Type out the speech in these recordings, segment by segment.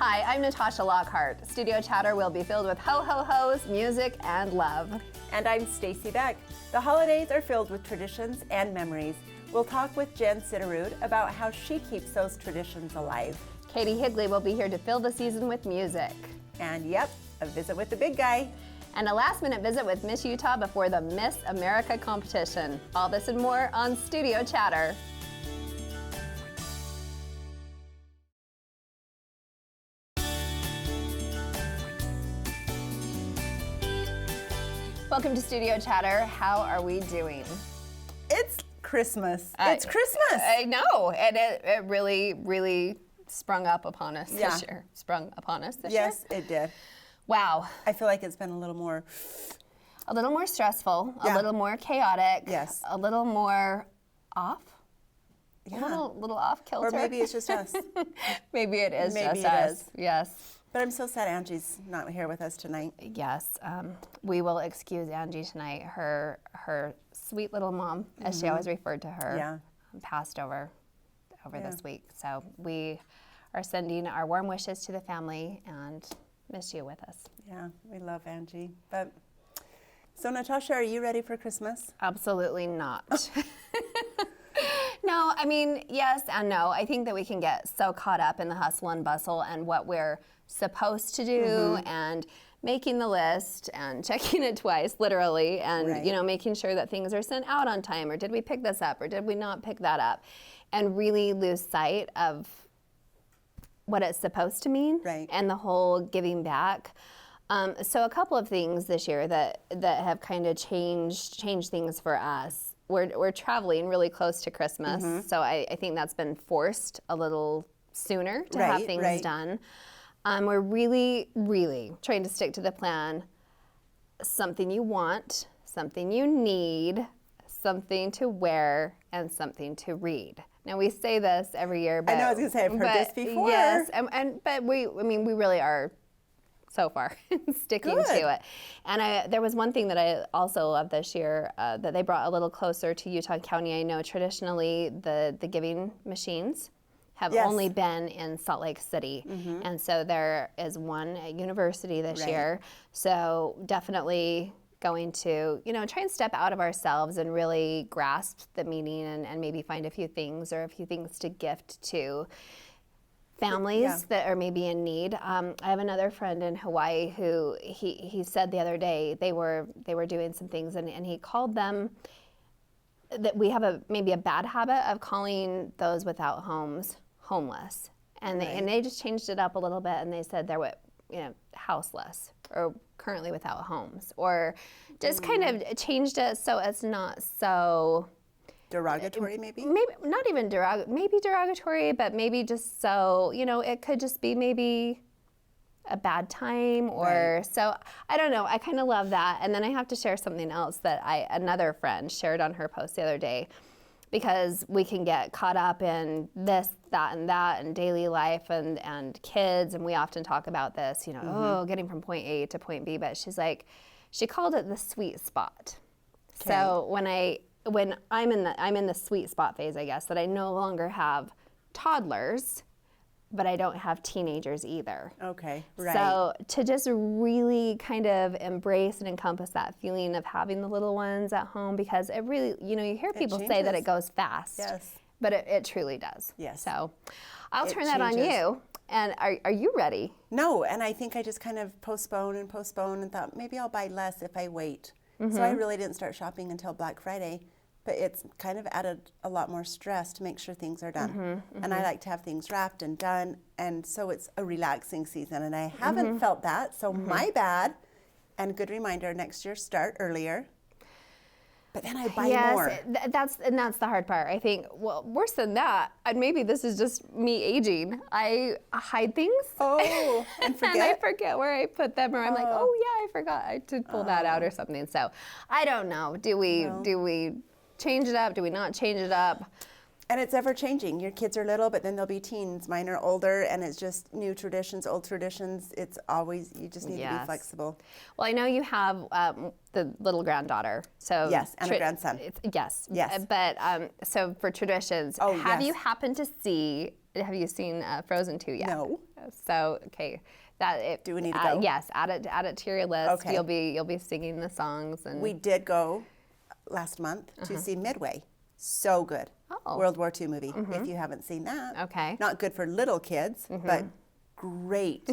Hi, I'm Natasha Lockhart. Studio Chatter will be filled with ho-ho-hos, music, and love. And I'm Stacy Beck. The holidays are filled with traditions and memories. We'll talk with Jen Sitterud about how she keeps those traditions alive. Katie Higley will be here to fill the season with music. And yep, a visit with the big guy. And a last-minute visit with Miss Utah before the Miss America competition. All this and more on Studio Chatter. Welcome to Studio Chatter. How are we doing? It's Christmas. It's Christmas. I know, and it really sprung up upon us this year. Sprung upon us this year? Yes, it did. Wow. I feel like it's been a little more stressful, a little more chaotic. Yes. A little more off. Yeah. A little off kilter. Or maybe it's just us. Maybe it is Maybe just it us. is. Yes. But I'm so sad Angie's not here with us tonight. Yes. We will excuse Angie tonight. Her sweet little mom, as she always referred to her, passed over this week. So we are sending our warm wishes to the family and miss you with us. Yeah, we love Angie. But so Natasha, are you ready for Christmas? Absolutely not. No, I mean, yes and no. I think that we can get so caught up in the hustle and bustle and what we're supposed to do and making the list and checking it twice, literally, and you know, making sure that things are sent out on time, or did we pick this up or did we not pick that up, and really lose sight of what it's supposed to mean and the whole giving back. So a couple of things this year that have kind of changed things for us. We're traveling really close to Christmas, so I think that's been forced a little sooner to have things done. We're really trying to stick to the plan. Something you want, something you need, something to wear, and something to read. Now we say this every year, but I know I was going to say I've heard this before. Yes, but we really are so far sticking to it. And there was one thing that I also love this year that they brought a little closer to Utah County. I know traditionally the giving machines have only been in Salt Lake City. And so there is one at University this year. So definitely going to, try and step out of ourselves and really grasp the meaning and maybe find a few things to gift to families that are maybe in need. I have another friend in Hawaii who he said the other day they were doing some things and he called them, that we have maybe a bad habit of calling those without homes homeless, and they just changed it up a little bit and they said they're houseless or currently without homes, or just kind of changed it so it's not so derogatory, maybe not even derogatory, but maybe just so it could just be maybe a bad time, or so I don't know. I kind of love that. And then I have to share something else that another friend shared on her post the other day, because we can get caught up in this, that, and daily life and kids, and we often talk about this, getting from point A to point B, but she called it the sweet spot. Okay. So when I'm in the sweet spot phase, I guess, that I no longer have toddlers, but I don't have teenagers either. Okay, right. So to just really kind of embrace and encompass that feeling of having the little ones at home, because it really, you hear people say that it goes fast. Yes. But it truly does. Yes. So I'll turn that on you. And are you ready? No, and I think I just kind of postponed and thought maybe I'll buy less if I wait. So I really didn't start shopping until Black Friday. But it's kind of added a lot more stress to make sure things are done. And I like to have things wrapped and done, and so it's a relaxing season, and I haven't felt that, so my bad. And good reminder, next year start earlier. But then I buy more. That's the hard part. I think, well, worse than that, and maybe this is just me aging, I hide things. Oh, and forget? And I forget where I put them, or I'm like, oh yeah, I forgot to pull that out or something. So I don't know. Do we change it up? Do we not change it up? And it's ever changing. Your kids are little, but then they'll be teens. Mine are older, and it's just new traditions, old traditions. It's always, you just need to be flexible. Well, I know you have the little granddaughter. So yes, and a grandson. Yes. Yes. But so for traditions, have you happened to see, have you seen Frozen 2 yet? No. So, okay, Do we need to go? Yes, add it to your list. Okay. You'll be singing the songs, and We did go last month to see Midway. So good. Oh. World War II movie. If you haven't seen that. Okay. Not good for little kids, but great.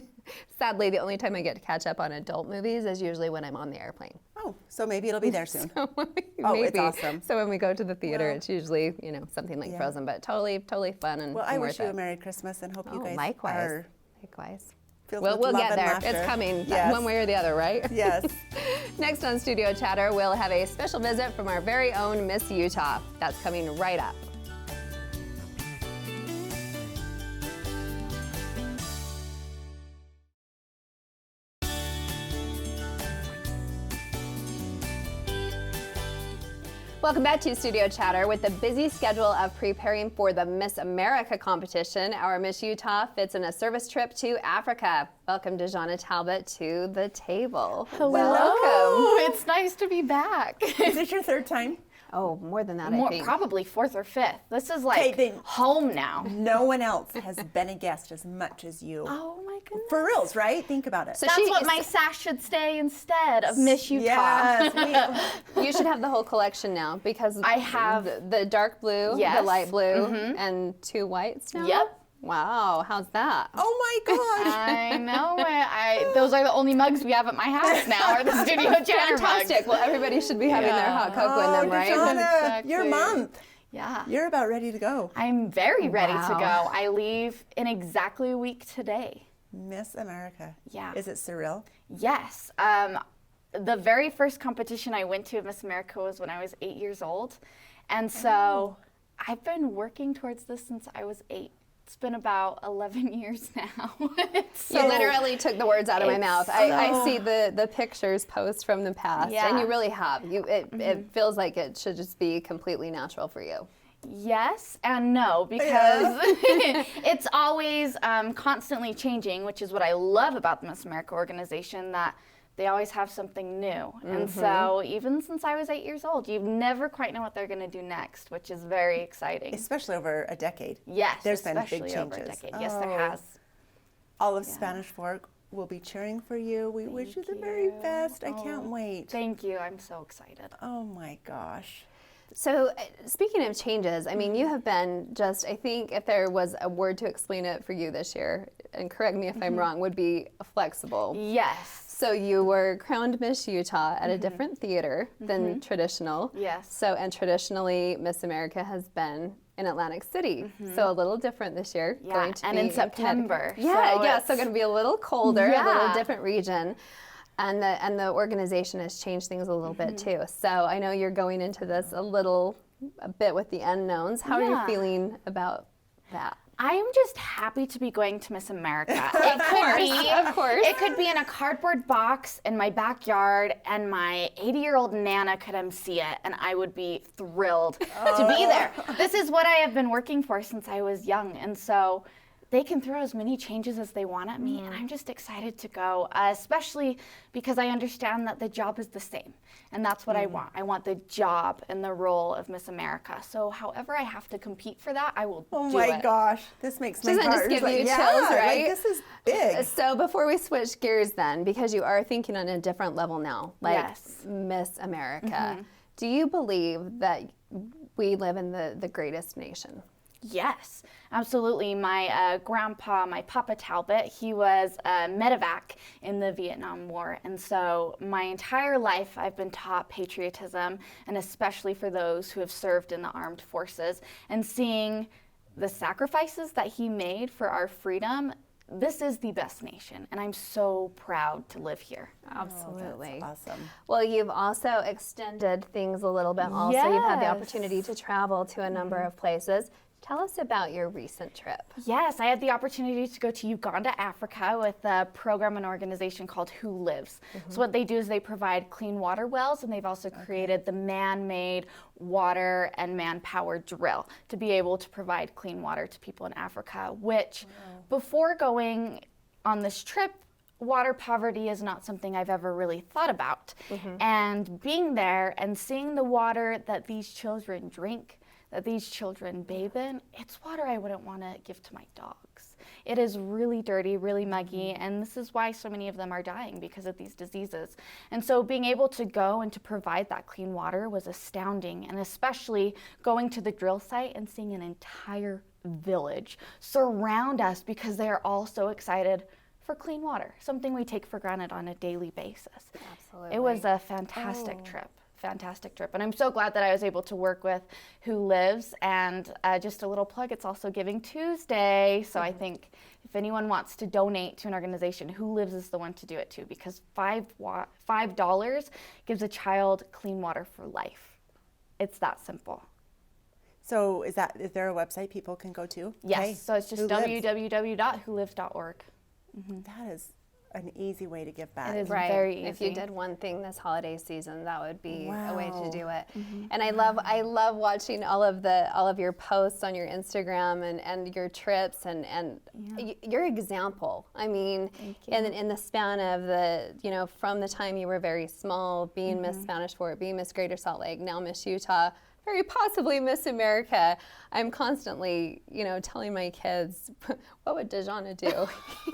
Sadly, the only time I get to catch up on adult movies is usually when I'm on the airplane. Oh, so maybe it'll be there soon. So It's maybe. awesome. So when we go to the theater, Well, it's usually something like yeah. Frozen, but totally fun and Well, I and wish worth you a it. Merry Christmas and hope you guys Likewise. are Likewise. filled We'll with love get and there. laughter. It's coming Yes. one way or the other, right? Yes. Next on Studio Chatter, we'll have a special visit from our very own Miss Utah. That's coming right up. Welcome back to Studio Chatter. With the busy schedule of preparing for the Miss America competition, our Miss Utah fits in a service trip to Africa. Welcome Dejana Talbot to the table. Hello. Welcome. It's nice to be back. Is this your third time? Oh, more than that, I think. Probably fourth or fifth. This is like Okay, then- home now. No one else has been a guest as much as you. Oh my goodness. For reals, right? Think about it. So That's what my sash should stay instead of Miss Utah. Yes. You should have the whole collection now because I have- the dark blue, the Yes. light blue, and 2 whites now. Yep. Wow, how's that? Oh my gosh. I know it. Those are the only mugs we have at my house now, are the Studio Chatter Fantastic. mugs. Well, everybody should be having their hot cocoa in them, right? Dejana, Exactly. your month. Yeah. You're about ready to go. I'm very ready to Wow. go. I leave in exactly a week today. Miss America. Yeah. Is it surreal? Yes. The very first competition I went to at Miss America was when I was 8 years old. And so I've been working towards this since I was 8. It's been about 11 years now. You literally took the words out of my mouth. I so- see the pictures post from the past, and you Yeah. really have. It feels like it should just be completely natural for you. Yes and no, because it's always constantly changing, which is what I love about the Miss America organization, that they always have something new. And so even since I was 8 years old, you never quite know what they're going to do next, which is very exciting. Especially over a decade. Yes, There's been big especially over a changes. decade. Yes, there Oh. has. All of Spanish Fork will be cheering for you. We wish you the very best. I can't wait. Thank you. I'm so excited. Oh my gosh. So, speaking of changes, I mean, you have been just, I think if there was a word to explain it for you this year, and correct me if I'm wrong, would be flexible. Yes. So you were crowned Miss Utah at a different theater than traditional. Yes. So, and traditionally, Miss America has been in Atlantic City. So a little different this year. Yeah, Going to and be in September, Connecticut. Yeah, so yeah. it's- So going to be a little colder, a little Yeah. different region. And the organization has changed things a little bit too. So I know you're going into this a bit with the unknowns. How are you Yeah. feeling about that? I am just happy to be going to Miss America. It could be, of course. It could be in a cardboard box in my backyard, and my 80-year-old Nana could MC it, and I would be thrilled to be there. This is what I have been working for since I was young, and so they can throw as many changes as they want at me, and I'm just excited to go, especially because I understand that the job is the same, and that's what I want. I want the job and the role of Miss America. So however I have to compete for that, I will Oh do my it. gosh. This makes my Doesn't it just heart give like, you yeah, chills, like, right? this is big. So before we switch gears then, because you are thinking on a different level now, like Yes. Miss America, do you believe that we live in the greatest nation? Yes, absolutely. My grandpa, my Papa Talbot, he was a medevac in the Vietnam War. And so my entire life I've been taught patriotism, and especially for those who have served in the armed forces. And seeing the sacrifices that he made for our freedom, this is the best nation. And I'm so proud to live here. Absolutely. Awesome. Well, you've also extended things a little bit also. You've had the Yes. opportunity to travel to a number of places. Tell us about your recent trip. Yes, I had the opportunity to go to Uganda, Africa with a program and organization called Who Lives. So what they do is they provide clean water wells, and they've also created the man-made water and man-powered drill to be able to provide clean water to people in Africa, which before going on this trip, water poverty is not something I've ever really thought about. And being there and seeing the water that these children drink, that these children bathe in, it's water I wouldn't want to give to my dogs. it is really dirty, really muggy, and this is why so many of them are dying, because of these diseases. And so being able to go and to provide that clean water was astounding, and especially going to the drill site and seeing an entire village surround us because they are all so excited for clean water, something we take for granted on a daily basis. Absolutely. It was a fantastic trip. Fantastic trip. And I'm so glad that I was able to work with Who Lives. And just a little plug, it's also Giving Tuesday. So I think if anyone wants to donate to an organization, Who Lives is the one to do it to, because $5 gives a child clean water for life. It's that simple. So is there a website people can go to? Yes. Okay. So it's just www.wholives.org. That is an easy way to give back. It is Right. very easy. If you did one thing this holiday season, that would be a way to Wow. do it. And I love watching all of your posts on your Instagram and your trips and your example. I mean, in the span of from the time you were very small, being Miss Spanish Fort, being Miss Greater Salt Lake, now Miss Utah, very possibly Miss America. I'm constantly, telling my kids, what would Dejana do?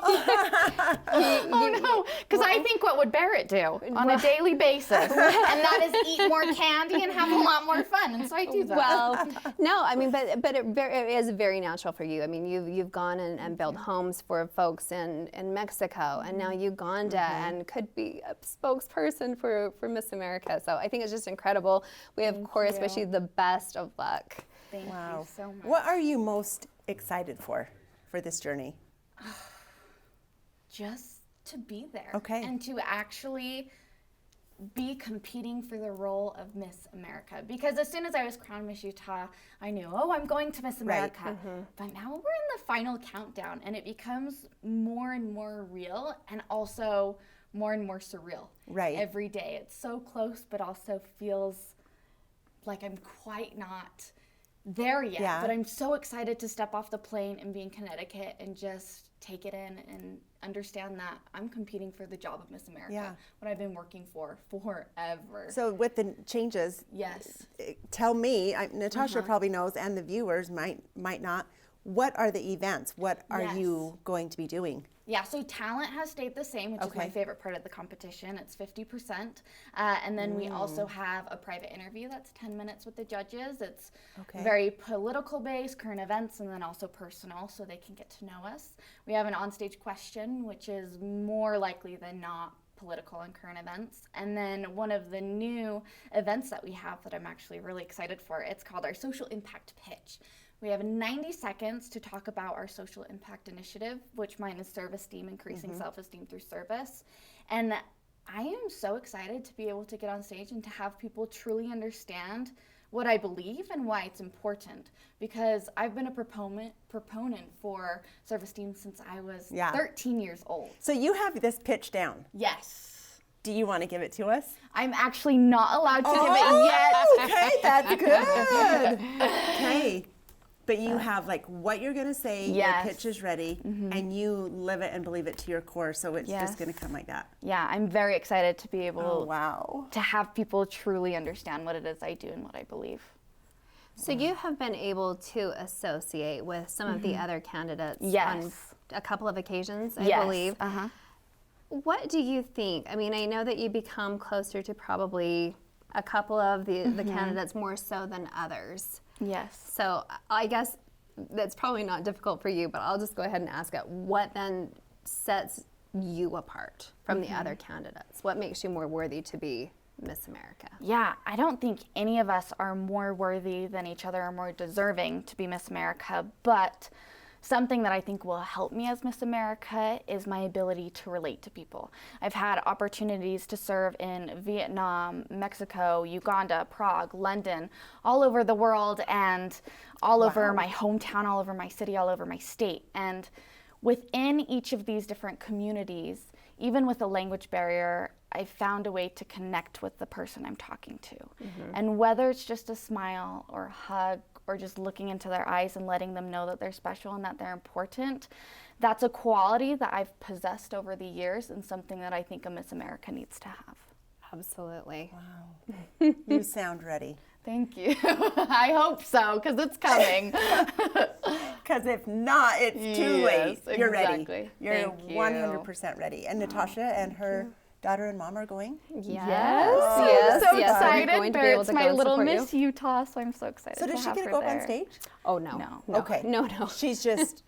Oh no, because I think what would Barrett do on a daily basis, and that is eat more candy and have a lot more fun, and so I do that. Well, no, I mean, but it is very natural for you. I mean, you've gone and built homes for folks in Mexico, and now Uganda, and could be a spokesperson for Miss America. So I think it's just incredible. We of course wish you the best of luck. Thank you so much. What are you most excited for this journey? Just to be there. Okay. And to actually be competing for the role of Miss America. Because as soon as I was crowned Miss Utah, I knew, I'm going to Miss America. But now we're in the final countdown, and it becomes more and more real, and also more and more surreal. Right. Every day. It's so close, but also feels like I'm quite not there yet. Yeah. But I'm so excited to step off the plane and be in Connecticut and just take it in and understand that I'm competing for the job of Miss America, what I've been working for forever. So with the changes, Yes. tell me, Natasha probably knows, and the viewers might not, what are the events? What are you going to be doing? Yeah, so talent has stayed the same, which is my favorite part of the competition. It's 50%. And then we also have a private interview that's 10 minutes with the judges. It's very political based, current events, and then also personal, so they can get to know us. We have an onstage question, which is more likely than not political and current events. And then one of the new events that we have that I'm actually really excited for, it's called our Social Impact Pitch. We have 90 seconds to talk about our social impact initiative, which mine is Serve-Esteem, increasing self-esteem through service. And I am so excited to be able to get on stage and to have people truly understand what I believe and why it's important. Because I've been a proponent for Serve-Esteem since I was 13 years old. So you have this pitch down. Yes. Do you want to give it to us? I'm actually not allowed to give it yet. Okay, that's good. Okay. But you have what you're going to say, your pitch is ready, and you live it and believe it to your core, so it's just going to come like that. Yeah, I'm very excited to be able wow. to have people truly understand what it is I do and what I believe. So you have been able to associate with some of the other candidates on a couple of occasions, I believe. What do you think? I mean, I know that you become closer to probably a couple of the candidates more so than others. Yes. So I guess that's probably not difficult for you, but I'll just go ahead and ask it. What then sets you apart from the other candidates? What makes you more worthy to be Miss America? Yeah, I don't think any of us are more worthy than each other or more deserving to be Miss America, but something that I think will help me as Miss America is my ability to relate to people. I've had opportunities to serve in Vietnam, Mexico, Uganda, Prague, London, all over the world, and all over my hometown, all over my city, all over my state. And within each of these different communities, even with a language barrier, I found a way to connect with the person I'm talking to. And whether it's just a smile or a hug or just looking into their eyes and letting them know that they're special and that they're important, that's a quality that I've possessed over the years and something that I think a Miss America needs to have. Absolutely. Wow. You sound ready. Thank you. I hope so, because it's coming. Because if not, it's too late. You're ready. Exactly. You're Thank you. 100% ready. And Natasha and her daughter and mom are going? Yes. So yes. Are we excited. going to be able Barrett's to my go and little support Miss Utah, so I'm so excited So to does she have get to her go up on there. stage? Oh, no. No. Okay. No. She's just,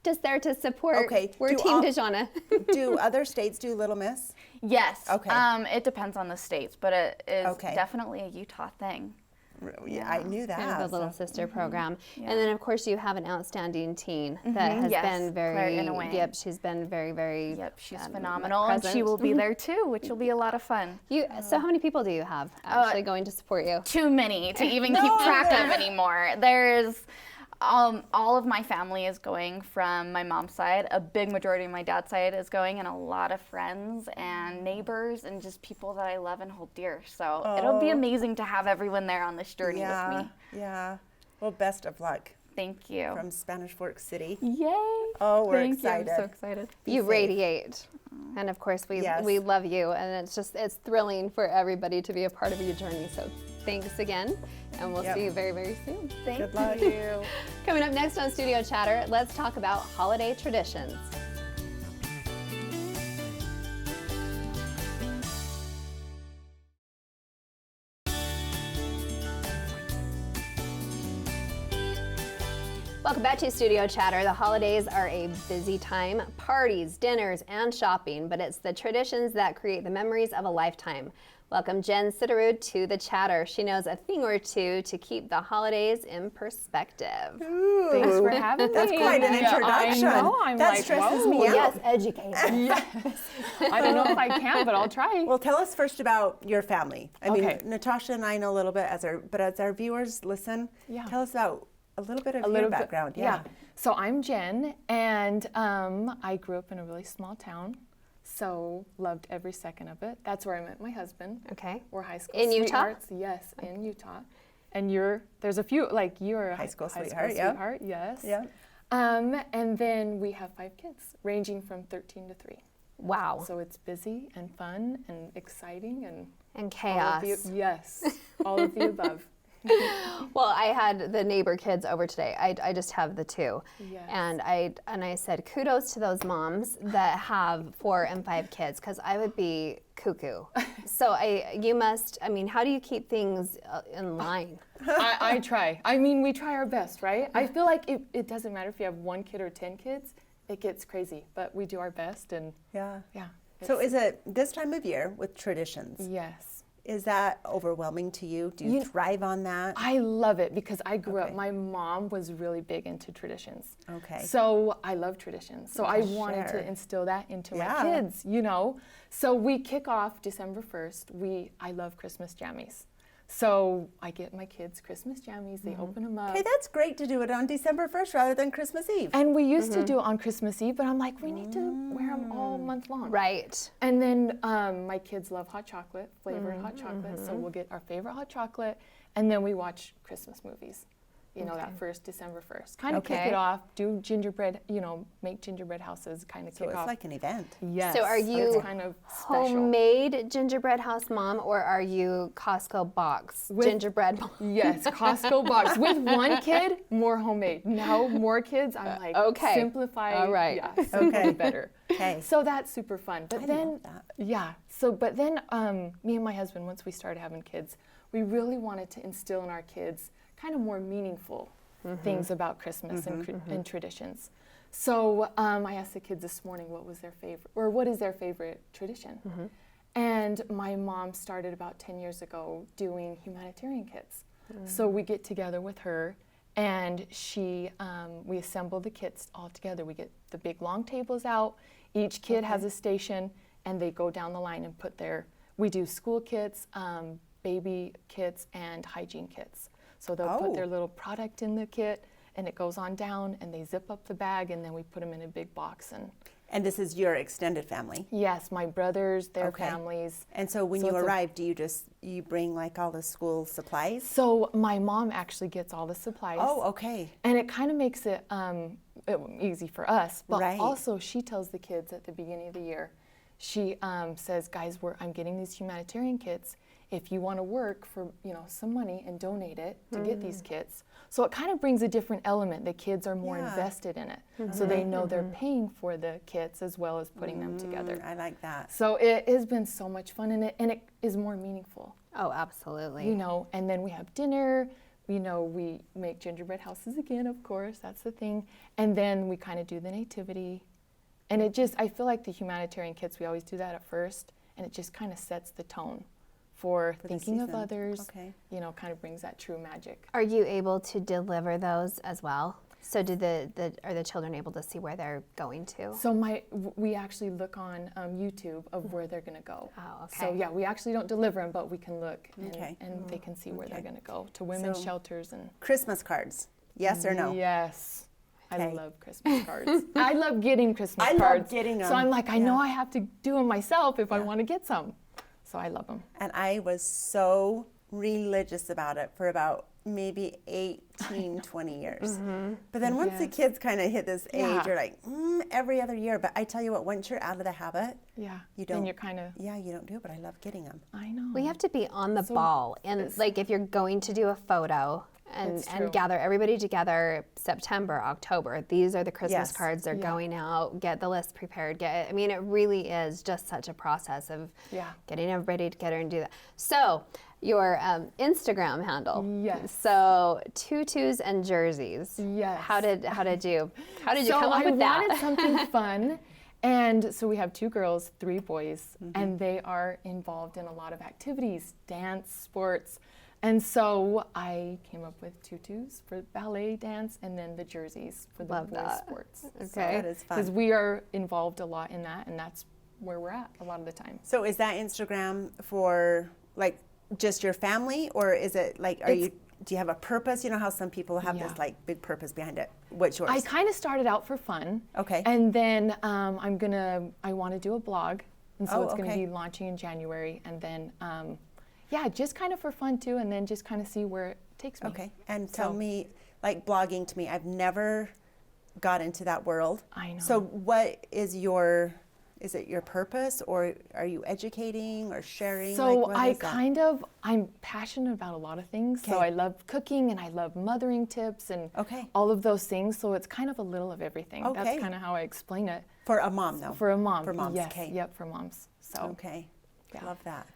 Just there to support. Okay. We're Do Team all- Dejana. do other states do Little Miss? Yes. Okay. It depends on the states, but it is Okay. definitely a Utah thing. Yeah, I knew that. Kind of a little so- sister program. And then, of course, you have an outstanding teen that has Yes, been Claire very, Inouye. yep, she's been very, very Yep, she's phenomenal, and she present. will be there too, which will be a lot of fun. So how many people do you have actually going to support you? Too many to even keep track of anymore. There's all of my family is going from my mom's side. A big majority of my dad's side is going, and a lot of friends and neighbors and just people that I love and hold dear. So it'll be amazing to have everyone there on this journey with me. Yeah. Well, best of luck Thank you. from Spanish Fork City. Yay! Oh, we're Thank excited. you. I'm so excited. You safe. radiate. And of course, Yes. we love you, and it's thrilling for everybody to be a part of your journey. So thanks again, and we'll Yep. see you very, very soon. Thank Good luck. you. Coming up next on Studio Chatter, let's talk about holiday traditions. Welcome back to Studio Chatter. The holidays are a busy time, parties, dinners, and shopping, but it's the traditions that create the memories of a lifetime. Welcome Jen Sitterud to the Chatter. She knows a thing or two to keep the holidays in perspective. Ooh, Thanks for having that's me. quite an Yeah, introduction. I know. I'm that like, stresses whoa. me out. Yes, education. Yes. I don't know if I can, but I'll try. Well, tell us first about your family. I mean, Okay. Natasha and I know a little bit, as our viewers listen, Yeah. tell us about a little bit of A your little bit- background. Yeah. So I'm Jen, and I grew up in a really small town, so loved every second of it. That's where I met my husband. Okay. We're high school In Utah? sweethearts. Yes, in Utah. And there's a few, like you're a High school sweetheart, yeah. sweetheart, yes. Yeah. And then we have 5 kids, ranging from 13 to 3. Wow. So it's busy and fun and exciting and And all of chaos. the, yes, all of the above. Well, I had the neighbor kids over today. I just have the 2. Yes. And I said kudos to those moms that have 4 and 5 kids, because I would be cuckoo. So you must, I mean, how do you keep things in line? I try. I mean, we try our best, right? I feel like it doesn't matter if you have 1 kid or 10 kids. It gets crazy, but we do our best, and Yeah. yeah. So is it this time of year with traditions? Yes. Is that overwhelming to you? Do you thrive on that? I love it because I grew up, Okay. my mom was really big into traditions. Okay. So I love traditions. So I wanted Sure. to instill that into Yeah. my kids, you know. So we kick off December 1st. I love Christmas jammies. So I get my kids Christmas jammies, they open them up. Okay, that's great to do it on December 1st rather than Christmas Eve. And we used to do it on Christmas Eve, but I'm like, we need to wear them all month long. Right. And then my kids love hot chocolate, flavored hot chocolate, so we'll get our favorite hot chocolate, and then we watch Christmas movies. You know, that first December 1st. Kind of kick Okay. it off, do gingerbread, you know, make gingerbread houses, kind of So kick it's off. like an event. Yes. So are you it's kind of special. Homemade gingerbread house mom, or are you Costco box With- gingerbread mom? Yes, Costco box. With 1 kid, more homemade. Now more kids, I'm like, okay. simplify. All right. Yeah, simple Okay. better. Okay. So that's super fun. But I then, love that. yeah. So, but then, me and my husband, once we started having kids, we really wanted to instill in our kids kind of more meaningful things about Christmas and traditions. So I asked the kids this morning what was their favorite, or what is their favorite tradition. And my mom started about 10 years ago doing humanitarian kits. So we get together with her, and we assemble the kits all together. We get the big long tables out. Each kid has a station, and they go down the line and we do school kits, baby kits, and hygiene kits. So they'll put their little product in the kit, and it goes on down, and they zip up the bag, and then we put them in a big box. And this is your extended family. Yes, my brothers, their Okay. families. And so when So you it's a- arrive, do you bring like all the school supplies? So my mom actually gets all the supplies. Oh, okay. And it kind of makes it easy for us, but Right. also she tells the kids at the beginning of the year, she says, guys, I'm getting these humanitarian kits. if you want to work for, some money and donate it to get these kits. So it kind of brings a different element. The kids are more invested in it. So they know they're paying for the kits as well as putting them together. I like that. So it has been so much fun, and it is more meaningful. Oh, absolutely. And then we have dinner. We make gingerbread houses again, of course, that's the thing. And then we kind of do the nativity. And I feel like the humanitarian kits, we always do that at first, and it just kind of sets the tone for thinking of others, kind of brings that true magic. Are you able to deliver those as well? So are the children able to see where they're going to? So we actually look on YouTube of where they're going to go. Oh, okay. So yeah, we actually don't deliver them, but we can look and they can see where they're going to go to women's shelters and Christmas cards, yes or no? Yes. Okay. I love Christmas cards. I love getting Christmas cards. I love getting them. So I'm like, I know I have to do them myself if I want to get some. So I love them. And I was so religious about it for about maybe 18, 20 years. But then once the kids kind of hit this age, you're like, every other year. But I tell you what, once you're out of the habit, you don't. Then you're kind of. Yeah, you don't do it, but I love getting them. I know. We have to be on the ball. And like if you're going to do a photo and gather everybody together September, October, these are the Christmas cards. They're going out, get the list prepared. It really is just such a process of getting everybody together and do that. So your Instagram handle. Yes. So tutus and jerseys. Yes. How did you come up with that? I wanted something fun. And so we have 2 girls, 3 boys, and they are involved in a lot of activities, dance, sports. And so I came up with tutus for ballet, dance, and then the jerseys for the boys' sports. Okay. So that is fun. Because we are involved a lot in that, and that's where we're at a lot of the time. So is that Instagram for like just your family, or is it like, do you have a purpose? You know how some people have this like big purpose behind it. What's yours? I kind of started out for fun. Okay. And then I want to do a blog. And so it's going to okay. be launching in January. And then, just kind of for fun too. And then just kind of see where it takes me. Okay. And tell me, like blogging to me, I've never got into that world. I know. So what is it your purpose, or are you educating or sharing? So I'm passionate about a lot of things. Okay. So I love cooking and I love mothering tips and all of those things. So it's kind of a little of everything. Okay. That's kind of how I explain it. For a mom, though. For a mom. For moms, yes. okay. Yep, for moms. So. Okay. Yeah. Love that.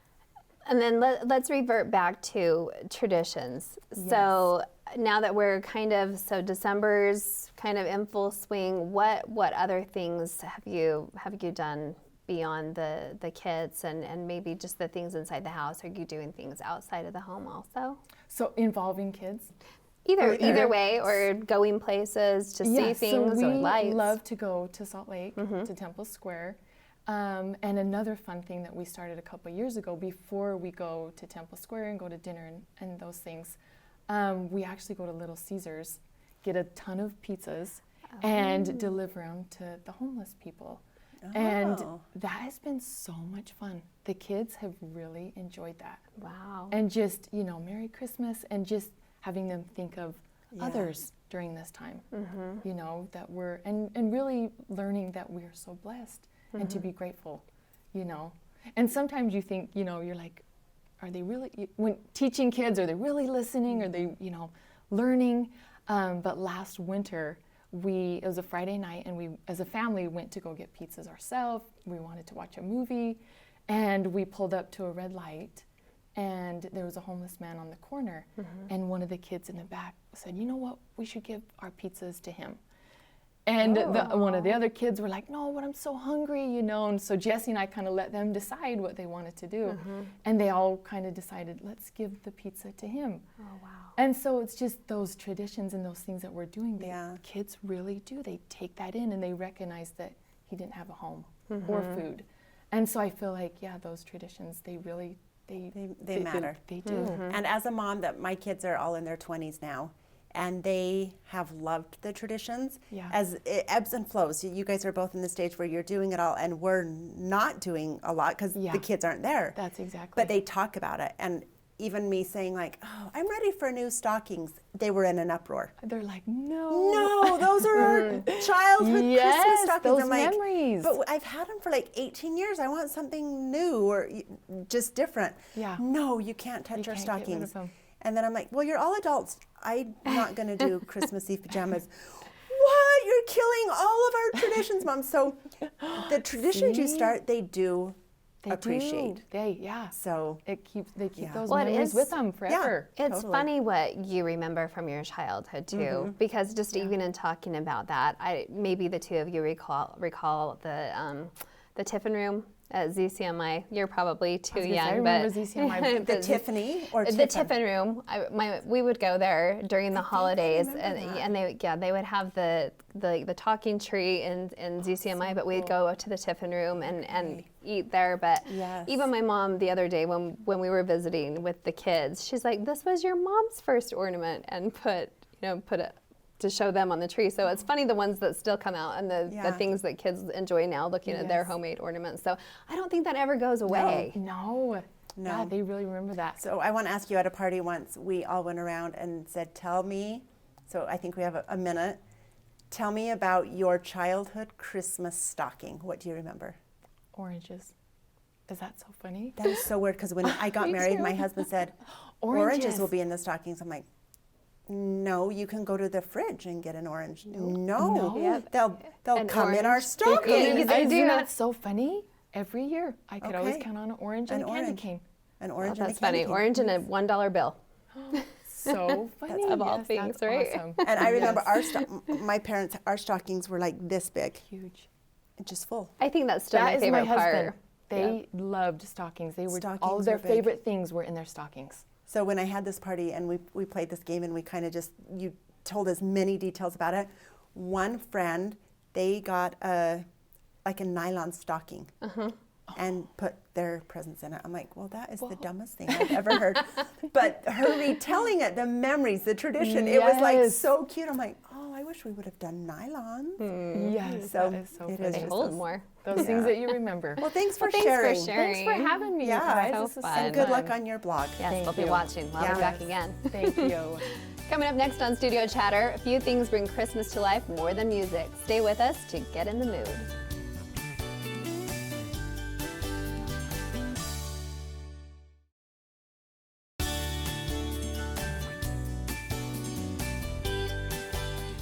And then let's revert back to traditions. Yes. So now that we're December's kind of in full swing, what other things have you done beyond the kids and maybe just the things inside the house? Are you doing things outside of the home also? So involving kids? Either way, or going places to see things or lights. We love to go to Salt Lake, to Temple Square. And another fun thing that we started a couple years ago, before we go to Temple Square and go to dinner and those things, we actually go to Little Caesars, get a ton of pizzas, and deliver them to the homeless people. Oh. And that has been so much fun. The kids have really enjoyed that. Wow. And just, Merry Christmas, and just having them think of others during this time. That we're, and really learning that we're so blessed and to be grateful, And sometimes you think, you're like, are they really, when teaching kids, are they really listening? Are they, learning? But last winter, it was a Friday night, and we, as a family, went to go get pizzas ourselves. We wanted to watch a movie, and we pulled up to a red light, and there was a homeless man on the corner, and one of the kids in the back said, you know what, we should give our pizzas to him. And one of the other kids were like, no, but I'm so hungry, and so Jesse and I kind of let them decide what they wanted to do. And they all kind of decided, let's give the pizza to him. Oh, wow. And so it's just those traditions and those things that we're doing. Yeah. Kids really do. They take that in, and they recognize that he didn't have a home or food. And so I feel like, those traditions, they really, they matter. They do. And as a mom, that my kids are all in their 20s now, and they have loved the traditions. As it ebbs and flows. You guys are both in the stage where you're doing it all, and we're not doing a lot because the kids aren't there. That's exactly. But they talk about it, and even me saying like, oh, I'm ready for new stockings, they were in an uproar. They're like, no. No, those are our childhood Yes, Christmas stockings. those I'm like, memories. but I've had them for like 18 years. I want something new or just different. Yeah. No, you can't touch our can't get rid of stockings. them. And then I'm like, well, you're all adults. I'm not going to do Christmas Eve pajamas. What? You're killing all of our traditions, Mom. So the traditions you start, they do appreciate. So they keep those Well, it memories is- with them forever. It's Totally. funny what you remember from your childhood too, because just even in talking about that, maybe the two of you recall the tiffin room at ZCMI. You're probably too young, I remember ZCMI. the Tiffany or the tiffin room. We would go there during the holidays, and they would have the talking tree in ZCMI, but we'd go to the tiffin room and eat there. But Yes. even my mom the other day when we were visiting with the kids, she's like, "This was your mom's first ornament," and put it to show them on the tree. So it's funny the ones that still come out and the things that kids enjoy now looking at their homemade ornaments. So I don't think that ever goes away. No. Yeah, they really remember that. So I want to ask you, at a party once, we all went around and said, tell me, so I think we have a minute, tell me about your childhood Christmas stocking. What do you remember? Oranges. Is that so funny? That is so weird, because when I got Me married, too. my husband said, oranges will be in the stockings. I'm like, no, you can go to the fridge and get an orange. No. Yep. They'll An come in our orange. stockings. Isn't that so funny? Every year, I could always Okay. count on an orange and An a candy orange. cane. An Oh, orange and a that's candy funny. cane. Orange and a $1 bill. So funny. Of all Yes, things, that's right? Awesome. And I remember my parents, our stockings were like this big, Huge. just full. I think that's still That my is favorite my husband. part. They loved stockings. They were Stockings all of their were big. favorite things were in their stockings. So when I had this party and we played this game and we kind of just, you told us many details about it. One friend, they got like a nylon stocking and put their presents in it. I'm like, well, that is the dumbest thing I've ever heard. But her retelling it, the memories, the tradition, it was like Yes. so cute. I'm like, oh, I wish we would have done nylon. Yes, So that is so it funny. is They just hold those- more. Those things that you remember. Well, thanks for Thanks sharing. for sharing. Thanks for having me, you Yeah. guys. So This is fun. And good luck on your blog. Yes, Thank we'll be you. watching. We'll be back again. Thank you. Coming up next on Studio Chatter, a few things bring Christmas to life more than music. Stay with us to get in the mood.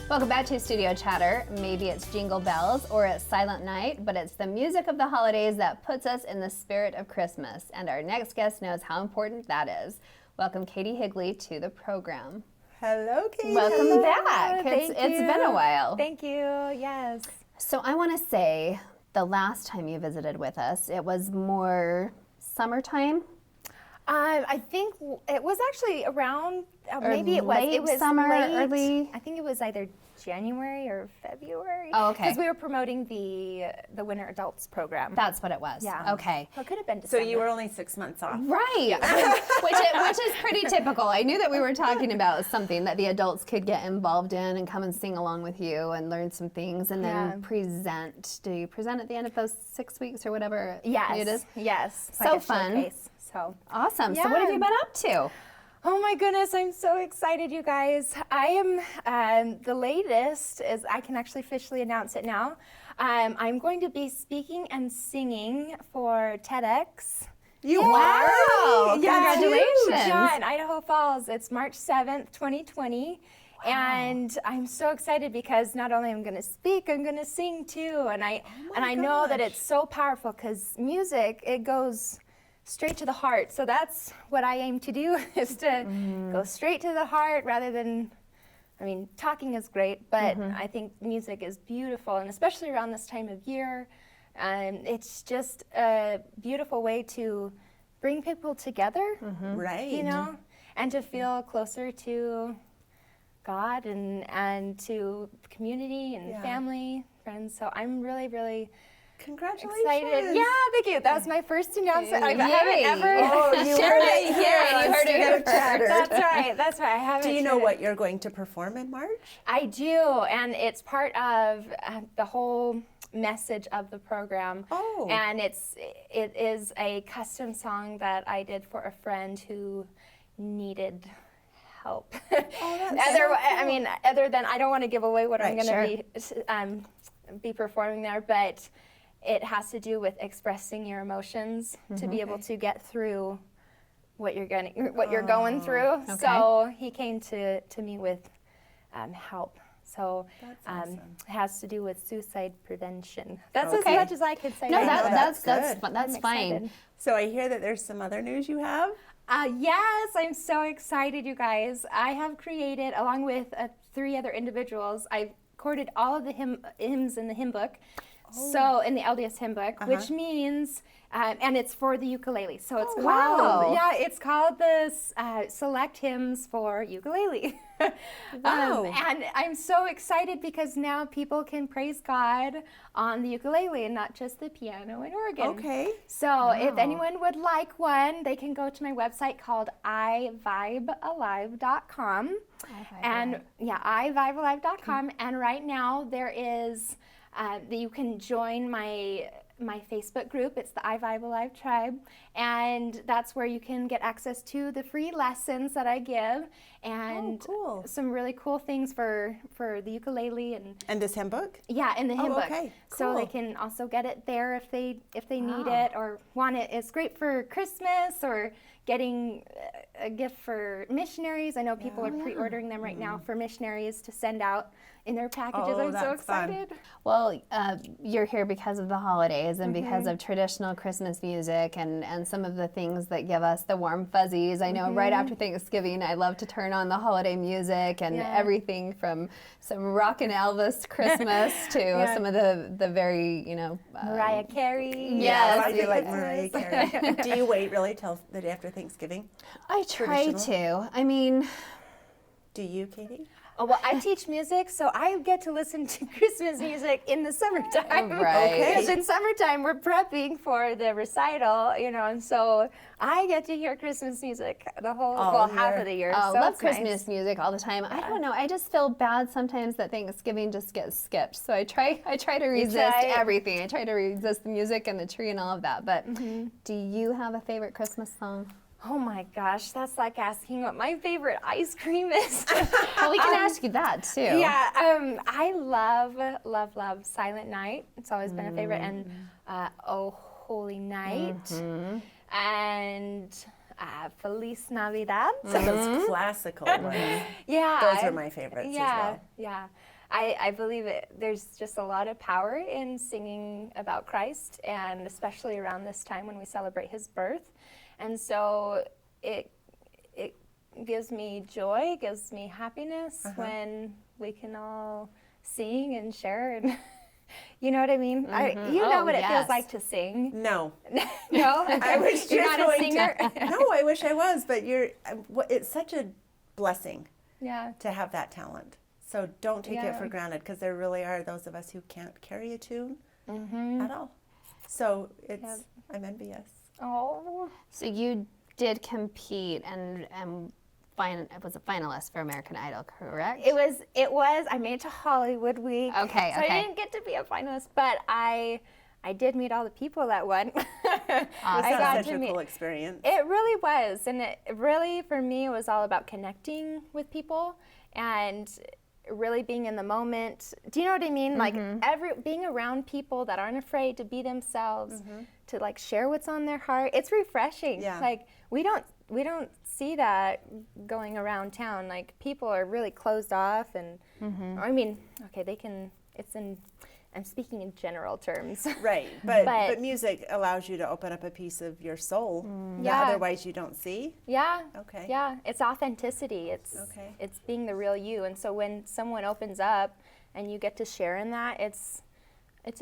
Welcome back to Studio Chatter. Maybe it's Jingle Bells or it's Silent Night, but it's the music of the holidays that puts us in the spirit of Christmas. And our next guest knows how important that is. Welcome Katie Higley to the program. Hello, Katie. Welcome back. Thank It's you. been a while. Thank you. Yes. So I want to say the last time you visited with us, it was more summertime. I think it was actually around. Or Maybe it was. late It was summer, late. early? I think it was either January or February. Oh, okay. Because we were promoting the Winter Adults program. That's what it was. Yeah. Okay. So it could have been So December. you were only 6 months off. Right. which is pretty typical. I knew that we were talking about something that the adults could get involved in and come and sing along with you and learn some things and then Yeah. present. Do you present at the end of those 6 weeks or whatever Yes. it is? Yes. So like a fun. showcase. So. Awesome. So what have Yeah. you been up to? Oh my goodness, I'm so excited, you guys. I am, the latest is, I can actually officially announce it now. I'm going to be speaking and singing for TEDx. You Wow. Yeah, Congratulations. Yeah, in Idaho Falls. It's March 7th, 2020. And I'm so excited because not only am I going to speak, I'm going to sing too. And I know that it's so powerful because music, it goes straight to the heart. So that's what I aim to do, is to go straight to the heart rather than, I mean, talking is great, but I think music is beautiful, and especially around this time of year. It's just a beautiful way to bring people together, Right. you know, and to feel closer to God and to community and Yeah. family, friends. So I'm really, really Congratulations. excited. Yeah, thank you. That was my first announcement. I haven't Yay. ever. Oh, you heard it here. Yeah, you on heard it Studio here first. Chatter. That's right. That's right. I haven't. Do you know shared it. what you're going to perform in March? I do, and it's part of the whole message of the program. Oh. And it is a custom song that I did for a friend who needed help. Oh, that's so I mean, other than I don't want to give away what I'm Right, going to be performing there, but it has to do with expressing your emotions to be able to get through what you're going through. Okay. So he came to me with help. So That's awesome. it has to do with suicide prevention. That's Okay. as much as I can say. No, right now. that's that's good. that's I'm fine. excited. So I hear that there's some other news you have. Yes, I'm so excited, you guys. I have created, along with 3 other individuals, I've recorded all of the hymns in the hymn book. So in the LDS hymn book, which means, and it's for the ukulele. So it's wow. it's called the Select Hymns for Ukulele. Wow. And I'm so excited because now people can praise God on the ukulele and not just the piano and organ. Okay. So if anyone would like one, they can go to my website called ivibealive.com. And ivibealive.com. And right now there is, you can join my Facebook group. It's the iVibe Alive Tribe, and that's where you can get access to the free lessons that I give, and cool. some really cool things for the ukulele And this hymn book? yeah, in the hymn book. Okay, So they cool. can also get it there if they need it or want it. It's great for Christmas or getting a gift for missionaries. I know people are pre-ordering them right now for missionaries to send out in their packages. Oh, I'm so that's fun. excited. Well, you're here because of the holidays and because of traditional Christmas music and some of the things that give us the warm fuzzies. I know right after Thanksgiving, I love to turn on the holiday music and everything from some rockin' Elvis Christmas to some of the very, Mariah Carey. Yes. I do like Mariah Carey. Do you wait really till the day after Thanksgiving? I try to. I mean, Do you, Katie? Oh, well, I teach music, so I get to listen to Christmas music in the summertime. Right. Okay. Because in summertime, we're prepping for the recital, and so I get to hear Christmas music the whole, half of the year. I so love it's nice. Christmas music all the time. I don't know. I just feel bad sometimes that Thanksgiving just gets skipped. So I try to resist try. everything. I try to resist the music and the tree and all of that. But do you have a favorite Christmas song? Oh my gosh, that's like asking what my favorite ice cream is. Well, we can ask you that too. Yeah, I love Silent Night. It's always been a favorite, and Oh Holy Night, and Feliz Navidad. Those classical ones. Yeah, Those are my favorites as well. Yeah. I believe there's just a lot of power in singing about Christ, and especially around this time when we celebrate his birth. And so it gives me joy, gives me happiness when we can all sing and share, and you know what I mean? You know what it feels like to sing. No. No? I wish You're not a going singer? No, I wish I was, but it's such a blessing Yeah. to have that talent. So don't take it Yeah. for granted, because there really are those of us who can't carry a tune at all. So I'm envious. Oh. So you did compete and was a finalist for American Idol, correct? It was. I made it to Hollywood Week. Okay, So okay. I didn't get to be a finalist, but I did meet all the people that won. I got Such to a meet. cool experience. It really was, and it really, for me, it was all about connecting with people and really being in the moment. Do you know what I mean? Like being around people that aren't afraid to be themselves, to like share what's on their heart. It's refreshing. Yeah. Like we don't see that going around town. Like people are really closed off, and I mean, okay, they can. I'm speaking in general terms. Right, but But- music allows you to open up a piece of your soul that Yeah. otherwise you don't see. Yeah. Okay. Yeah, it's authenticity. Okay. It's being the real you. And so when someone opens up and you get to share in that, it's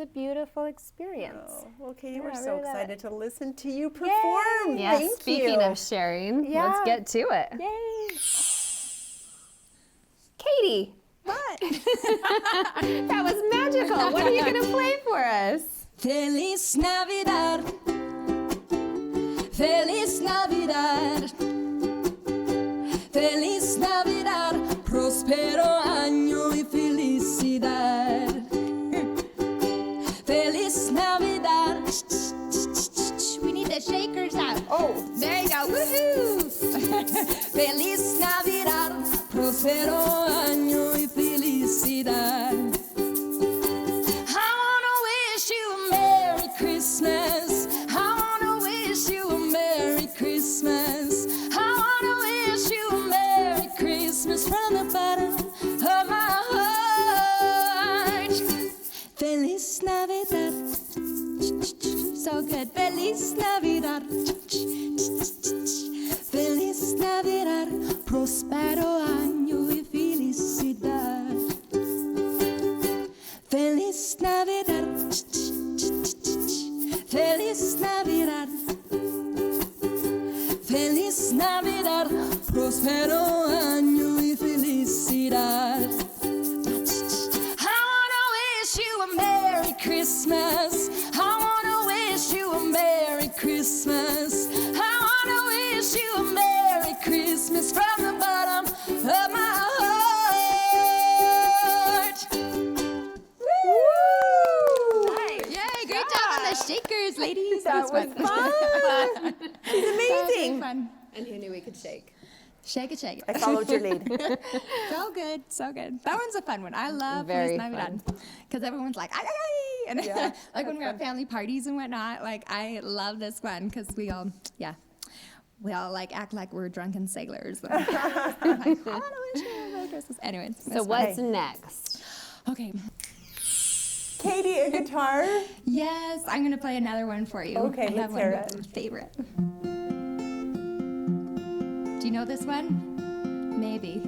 a beautiful experience. Oh, well, Katie, Yeah, we're I so really love excited it. to listen to you perform. Yes, Thank speaking you. of sharing, Yeah. let's get to it. Yay! Katie, What? that was magical. What are you going to play for us? Feliz Navidad, Feliz Navidad, Feliz Navidad, próspero año y felicidad. We need the shakers out. Oh. There you go. Woohoo! Feliz Navidad, próspero año y felicidad. I wanna wish you a Merry Christmas. I wanna wish you a Merry Christmas. I wanna wish you a Merry Christmas from the bottom of my heart. Feliz Navidad. So good. Feliz Navidad. Feliz Navidad, próspero año y felicidad. Feliz Navidad, feliz Navidad, feliz Navidad, próspero año y felicidad. I wanna wish you a Merry Christmas. I wanna wish you a Merry Christmas. I wanna wish you a Merry Christmas from the bottom of my heart. Yay, great job on the shakers, ladies. That was fun. It's amazing. Fun. And who knew we could shake? Shake it, shake it. I followed your lead. So good, so good. That one's a fun one. I love Very Feliz Navidad because everyone's like, ay, ay, ay. And Yeah, like when we're at family parties and whatnot, like I love this one because we all like act like we're drunken sailors. And like, I wanna wish you a Merry Christmas. Anyway, So what's next? okay? Katie, a guitar. Yes, I'm gonna play another one for you. Okay, I have let's hear one it. favorite. Do you know this one? Maybe.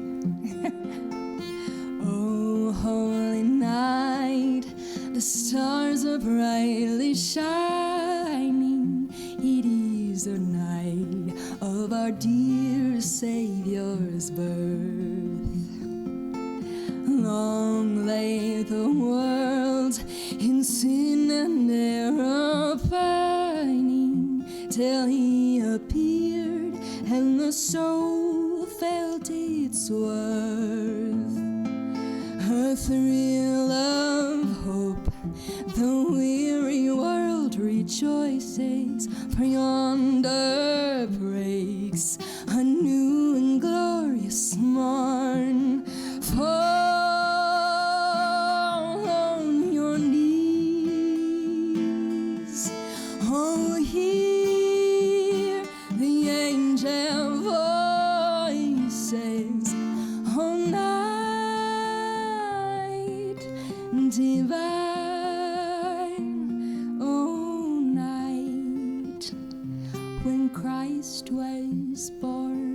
Oh, holy night, the stars are brightly shining. It is the night of our dear Savior's birth. Long lay the world in sin and error pining, till he appeared and the soul felt its worth. A thrill of hope, the weary world rejoices, for yonder breaks a new and glorious morn. Fall on your knees, oh, hear the angel voices, oh, night divine, oh, night when Christ was born.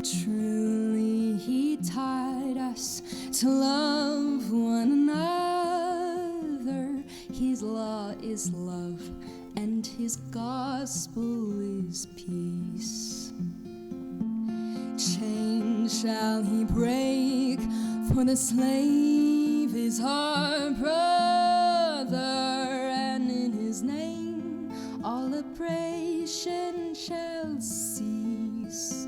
Truly he taught us to love one another. His law is love and his gospel is peace. Chains shall he break, for the slave is our brother, and in his name all oppression shall cease.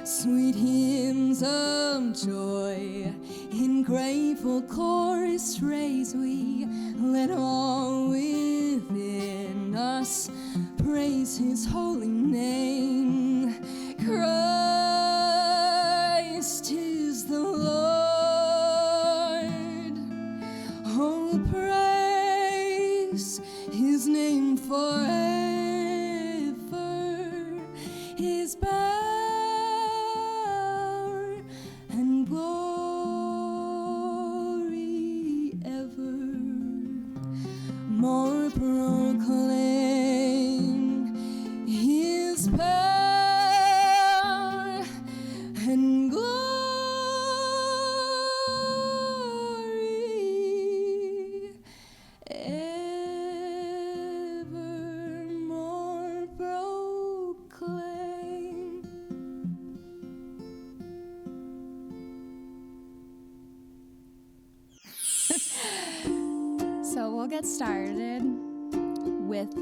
Sweet hymns of joy in grateful chorus raise we, let all within us praise his holy name. Christ is the Lord. Oh, praise his name forever. His power and glory ever. More proclaim his power and glory evermore proclaim. So we'll get started with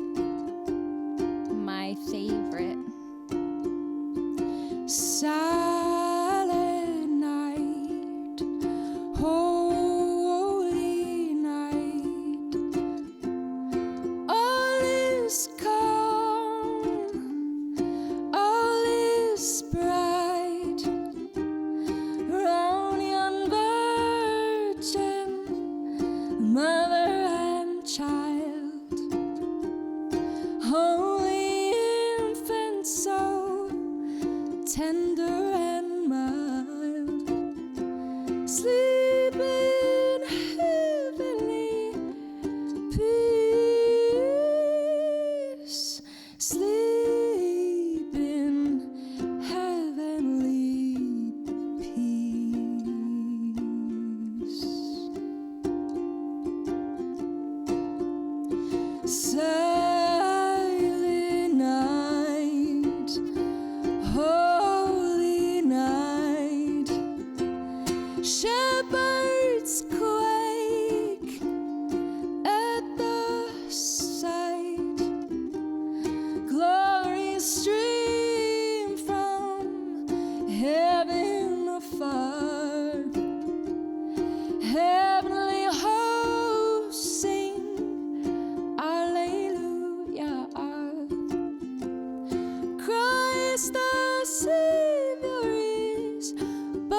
my favorite. Silent night, holy night, Silent night, holy night, shepherds quake at the sight, glory stream from heaven afar, heavenly hosts sing Alleluia. Christ the Savior is born.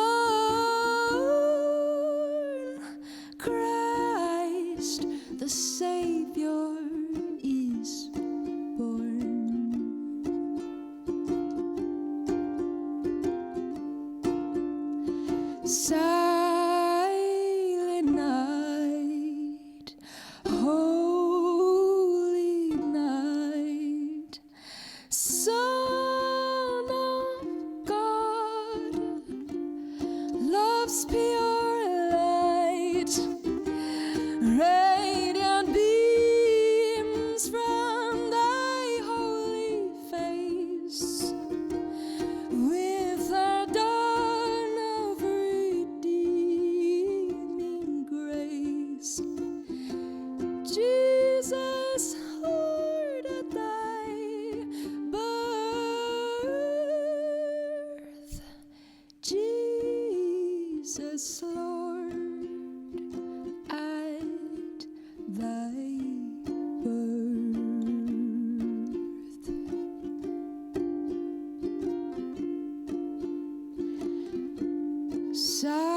Christ the Savior is born. Silent night, holy night, Son of God, love's pure light, radiant beams from thy holy face, with the dawn of redeeming grace. Jesus, Lord, at thy birth, Jesus, Lord, at thy birth.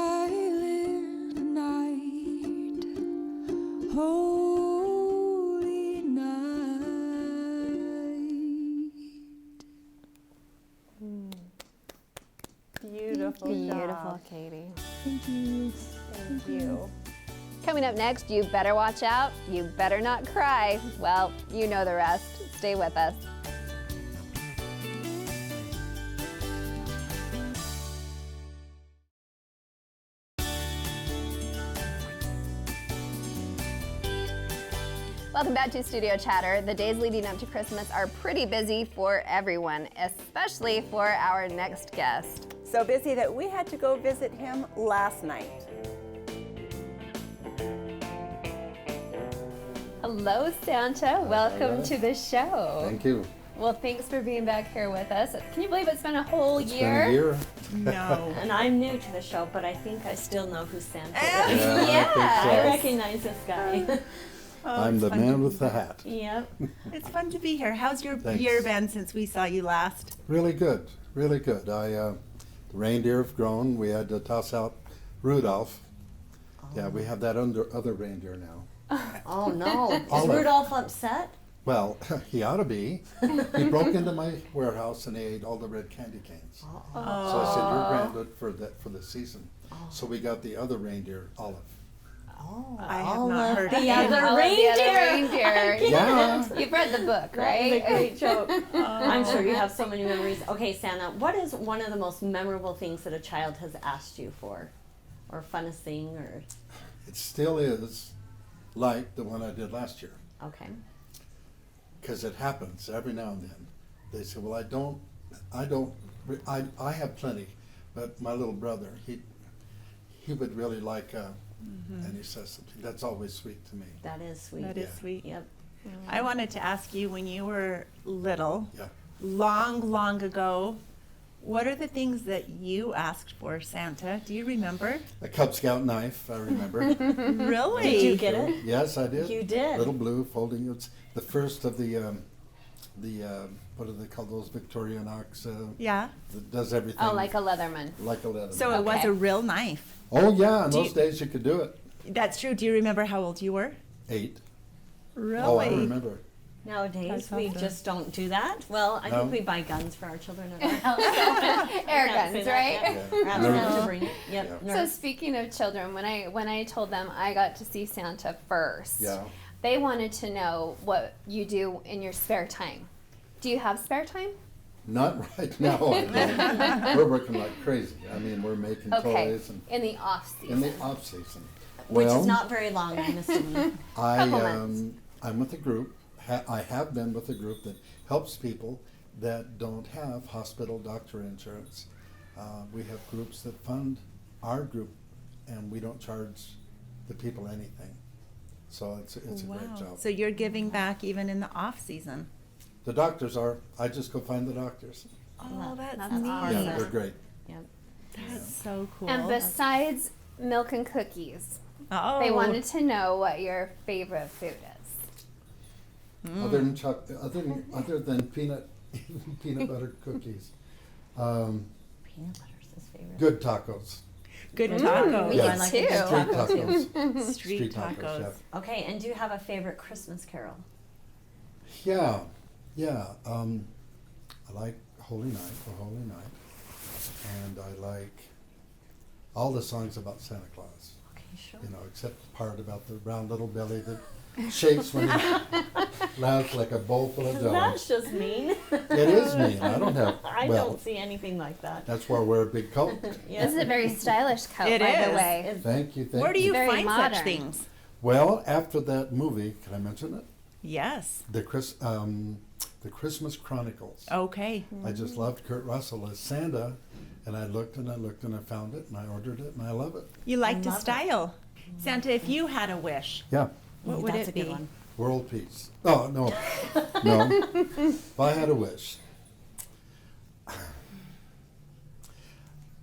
Silent night, holy night. Beautiful. Beautiful, Katie. Thank you. Coming up next, you better watch out. You better not cry. Well, you know the rest. Stay with us. Welcome back to Studio Chatter. The days leading up to Christmas are pretty busy for everyone, especially for our next guest. So busy that we had to go visit him last night. Hello, Santa. Welcome to the show. Thank you. Well, thanks for being back here with us. Can you believe it's been a whole It's year? been a year. No. And I'm new to the show, but I think I still know who Santa is. Yeah, I I recognize this guy. I'm the man with the hat. Yep. It's fun to be here. How's your Thanks. year been since we saw you last? Really good, really good. The reindeer have grown. We had to toss out Rudolph. Yeah, we have that other reindeer now. Oh no. Is Olive. Rudolph upset? Well, he ought to be. He broke into my warehouse and he ate all the red candy canes. So I said, "You're grounded for the season." So we got the other reindeer, Olive. Oh, I have not heard the of other All of the other reindeer. reindeer. Yeah. You've read the book, That right? is a great joke. I'm sure you have so many memories. Okay, Santa, what is one of the most memorable things that a child has asked you for? Or funnest thing, or, It still is like the one I did last year. okay. Because it happens every now and then. They say, "Well, I have plenty, but my little brother, he would really like," and he says something. That's always sweet to me. That is sweet. That is Yeah. sweet. Yep. I wanted to ask you, when you were little, Yeah. long ago, what are the things that you asked for, Santa? Do you remember? A Cub Scout knife, I remember. Really? Did you get it? Yes, I did. You did? Little blue folding. It's the first of the what do they call those Victorinox? Yeah. That does everything. Oh, like a Leatherman. like a leather. So it was Okay. a real knife. Oh yeah, in Do those you- days you could do it. That's true. Do you remember how old you were? 8. Really? Oh, I remember. Nowadays, That's we awesome. just don't do that. Well, I No. think we buy guns for our children at our house. Air Can't say guns, that, right? yeah. Yeah. Perhaps Nerf. not to bring it. Yep. Yeah. So Nerf. speaking of children, when I told them I got to see Santa first, Yeah. they wanted to know what you do in your spare time. Do you have spare time? Not right now. I don't. We're working like crazy. I mean, we're making Okay. toys and In the off in season. the off season. Which Well, is not very long, I'm assuming. I Couple months. I'm with a group I have been with a group that helps people that don't have hospital doctor insurance. We have groups that fund our group, and we don't charge the people anything. So it's a great job. So you're giving back even in the off season. The doctors are. I just go find the doctors. Oh, that's That's neat. awesome. Yeah, they're great. Yep. That's so cool. And besides milk and cookies, oh, they wanted to know what your favorite food is. Other than other than peanut butter cookies, Peanut butter's his favorite. good tacos. good tacos. Me I like too. a good Street taco, too. tacos. Street tacos. Yeah. Okay, and do you have a favorite Christmas carol? Yeah. I like Holy Night, The Holy Night, and I like all the songs about Santa Claus. Okay, sure. You know, except the part about the round little belly that shakes when he laughs like a bowl full of jelly. That's just mean. It is mean. I don't have. I well, don't see anything like that. that's why I wear a big coat. Yeah. This is a very stylish coat, It by the is. way. Thank you. Where do you Very find modern. such things? Well, after that movie, can I mention it? Yes. The Christmas Chronicles. Okay. I just loved Kurt Russell as Santa, and I looked and I looked and I found it and I ordered it and I love it. You like to love it. style. Santa, if you had a wish, Yeah, what would That's it a good be? one. world peace. Oh no, no. If I had a wish,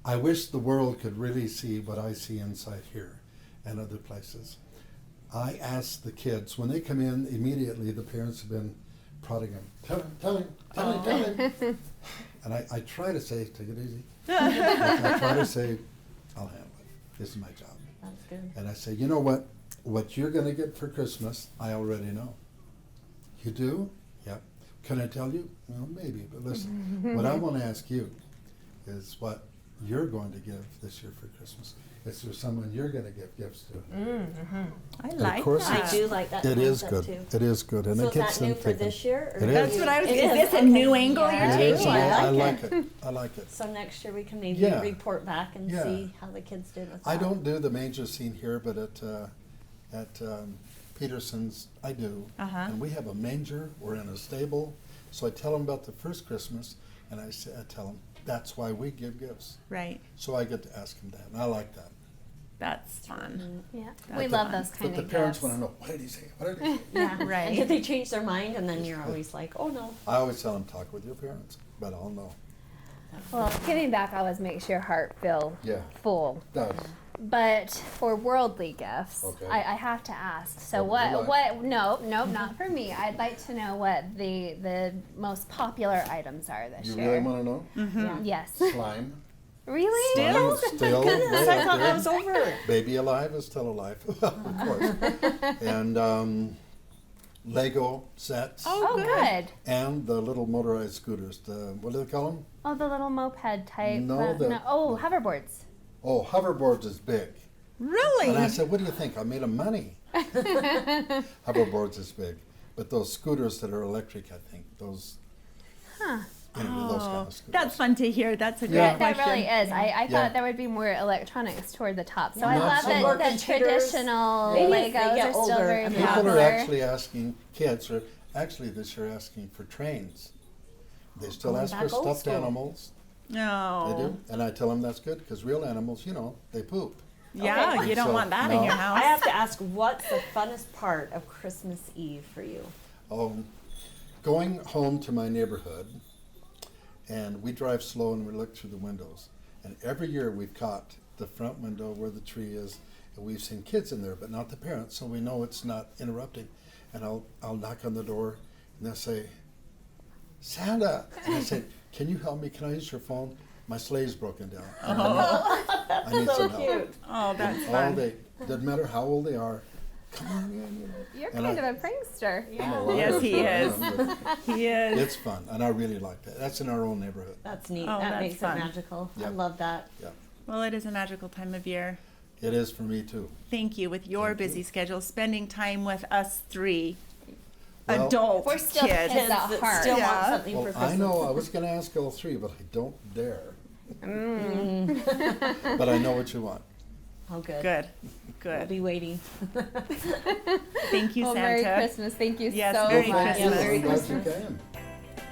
I wish the world could really see what I see inside here and other places. I ask the kids when they come in immediately. The parents have been prodding them. Tell him. And I try to say, take it easy. I try to say, I'll handle it. This is my job. That's good. And I say, you know what? What you're going to get for Christmas, I already know. You do? Yep. Can I tell you? Well, maybe. But listen, what I want to ask you is what you're going to give this year for Christmas. Is there someone you're going to give gifts to? I And like of course, that. I do like that it is concept, good. too. It is good. And So it is gets that new them for thinking. this year? It That's is. what I was. It Is is, this a okay. new angle Yeah. you're It is. taking? I like like it. I like it. So next year we can maybe Yeah. report back and Yeah. see how the kids did with that. I don't do the manger scene here, but at Peterson's, I do. Uh-huh. And we have a manger. We're in a stable. So I tell them about the first Christmas, and I tell them that's why we give gifts. Right. So I get to ask them that, and I like that. That's fun. Yeah, That's we love fun. those kind But the of parents gifts. want to know, what did he say? What did he say? Yeah. Right. And did they change their mind? And then you're always like, oh no. I always tell them, talk with your parents, but I'll know. Well, giving back always makes your heart feel Yeah. full. Does. But for worldly gifts, Okay. I have to ask. So What would you like? no, not for me. I'd like to know what the most popular items are this You year. really want to know? Yeah. Yes. Slime. Really? Slime is still I thought that there. was over. Baby Alive is still alive, of course. And Lego sets. Oh, good. And the little motorized scooters. What do they call them? Oh, the little moped type. No, Oh, hoverboards. Oh, hoverboards is big. Really? And I said, what do you think? I made them money. Hoverboards is big. But those scooters that are electric, I think, those, anyway, those kind of scooters. That's fun to hear. That's a great Yeah. That question. really is. I Yeah. thought there would be more electronics toward the top. So I Yeah. love Some that more the computers. traditional Maybe as they Legos get are still older, very I mean, People popular. are actually asking, kids are actually this year asking for trains. They still Going ask for back old stuffed school. animals. No. They do. And I tell them that's good because real animals, they poop. Yeah, Okay. you don't So, want that in no. your I house. have to ask, what's the funnest part of Christmas Eve for you? Going home to my neighborhood, and we drive slow and we look through the windows. And every year we've caught the front window where the tree is, and we've seen kids in there, but not the parents, so we know it's not interrupting. And I'll knock on the door, and they'll say, Santa! And I say, can you help me? Can I use your phone? My sleigh's broken down. I need So some help. cute. Oh, that's All fun. day. Doesn't matter how old they are. Come on in. You're And kind I- of a prankster. I'm a liar. Yes, he is. But He is. It's fun, and I really like that. That's in our own neighborhood. That's neat. Oh, that that's makes fun. it magical. I Yeah. love that. Yeah, Well, it is a magical time of year. it is for me too. Thank you with your Thank you. busy schedule, spending time with us three Well, adult We're still kids. kids at that heart. still Yeah. want something for Well, Christmas. I know I was going to ask all three, but I don't dare. But I know what you want. Oh, good. Good. We'll Good. be waiting. Thank you, Well, Santa. Merry Christmas. Thank you Yes, so Merry much. Christmas. Merry I'm glad you Christmas. came.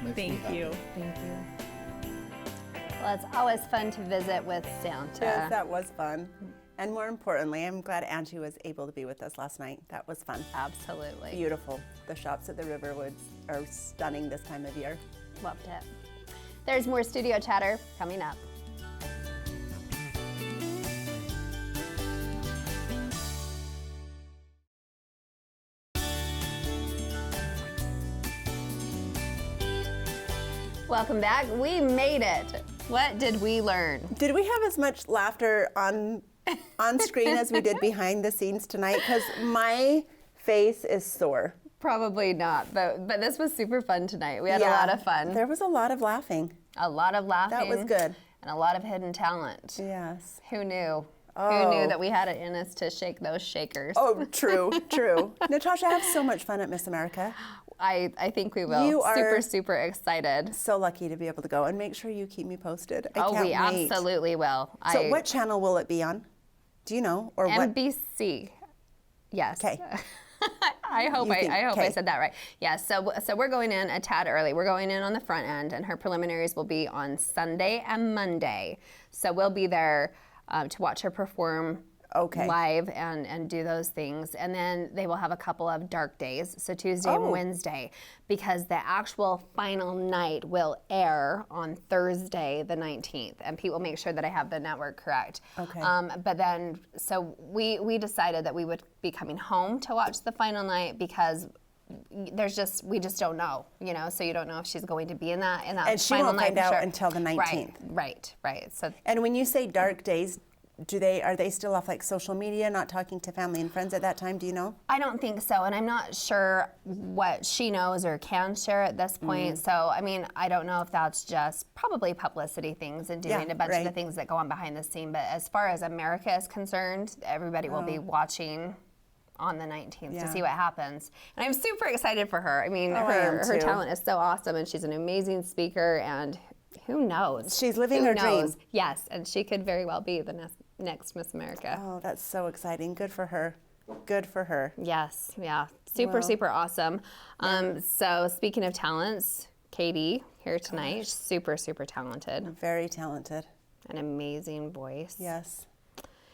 Makes me Thank happy. you. Thank you. Well, it's always fun to visit with Santa. Yes, that was fun. And more importantly, I'm glad Angie was able to be with us last night. That was fun. Absolutely. Beautiful. The shops at the Riverwoods are stunning this time of year. Loved it. There's more studio chatter coming up. Welcome back. We made it. What did we learn? Did we have as much laughter on screen as we did behind the scenes tonight? Because my face is sore. Probably not, but this was super fun tonight. We had a lot of fun. There was a lot of laughing. A lot of laughing. That was good. And a lot of hidden talent. Yes. Who knew? Who Oh. knew that we had it in us to shake those shakers? Oh, true, true. Natasha, I have so much fun at Miss America. I think we will. You are- super excited. So lucky to be able to go, and make sure you keep me posted. I Oh, can't we wait. absolutely will. So what channel will it be on? Do you know? Or what? NBC. Yes. Okay. I hope You think- I okay. said that right. Yeah. So we're going in a tad early. We're going in on the front end, and her preliminaries will be on Sunday and Monday. So we'll be there to watch her perform. Okay. Live and do those things. And then they will have a couple of dark days, so Tuesday Oh. and Wednesday, because the actual final night will air on Thursday the 19th. And Pete will make sure that I have the network correct. Okay. But then, so we decided that we would be coming home to watch the final night because we just don't know, so you don't know if she's going to be in that And she final won't night find for out sure. until the 19th. Right. So And when you say dark days, are they still off like social media, not talking to family and friends at that time? Do you know? I don't think so, and I'm not sure what she knows or can share at this point. Mm. So, I mean, I don't know if that's just probably publicity things and doing Yeah, a bunch of the right. things that go on behind the scene. But as far as America is concerned, everybody will be watching on the 19th to Yeah. see what happens. And I'm super excited for her. I mean, I am her too. talent is so awesome, and she's an amazing speaker, and who knows? She's living Who her knows? dream. Yes, and she could very well be the next Miss America. Oh, that's so exciting. Good for her. Good for her. Yes, yeah. Super awesome. So speaking of talents, Katie here tonight, super talented. Very talented. An amazing voice. Yes.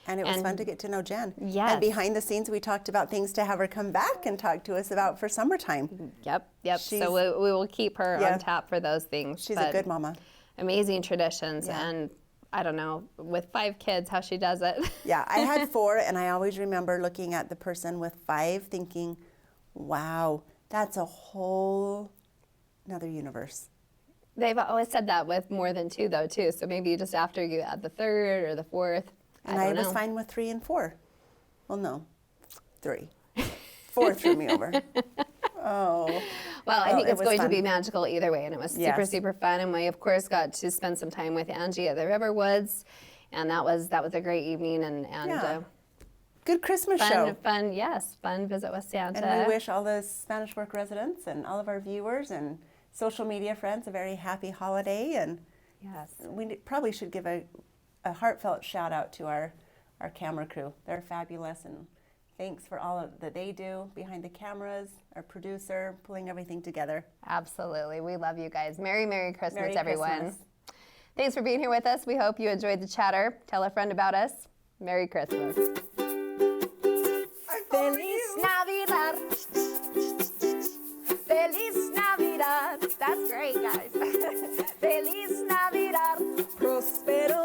And it was And- fun to get to know Jen. Yes. And behind the scenes, we talked about things to have her come back and talk to us about for summertime. Yep. She's- So we will keep her Yeah. on tap for those things. She's a but good mama. Amazing traditions. Yeah. And I don't know, with 5 kids, how she does it. Yeah, I had 4, and I always remember looking at the person with 5 thinking, wow, that's a whole another universe. They've always said that with more than 2, though, too. So maybe just after you add the 3rd or the 4th. And I I don't was know. fine with 3 and 4. Well, no, 3. 4 threw me over. Oh. Well, I Well, think it it's was going to fun. be magical either way, and it was Yes. super fun. And we, of course, got to spend some time with Angie at the Riverwoods, and that was a great evening and Yeah. Good Christmas show. fun visit with Santa. And we wish all the Spanish Work residents and all of our viewers and social media friends a very happy holiday. And Yes. we probably should give a heartfelt shout out to our camera crew. They're fabulous, and thanks for all that they do behind the cameras, our producer, pulling everything together. Absolutely. We love you guys. Merry Christmas, Merry everyone. Christmas. Thanks for being here with us. We hope you enjoyed the chatter. Tell a friend about us. Merry Christmas. Feliz Navidad. Feliz Navidad. That's great, guys. Feliz Navidad. Prospero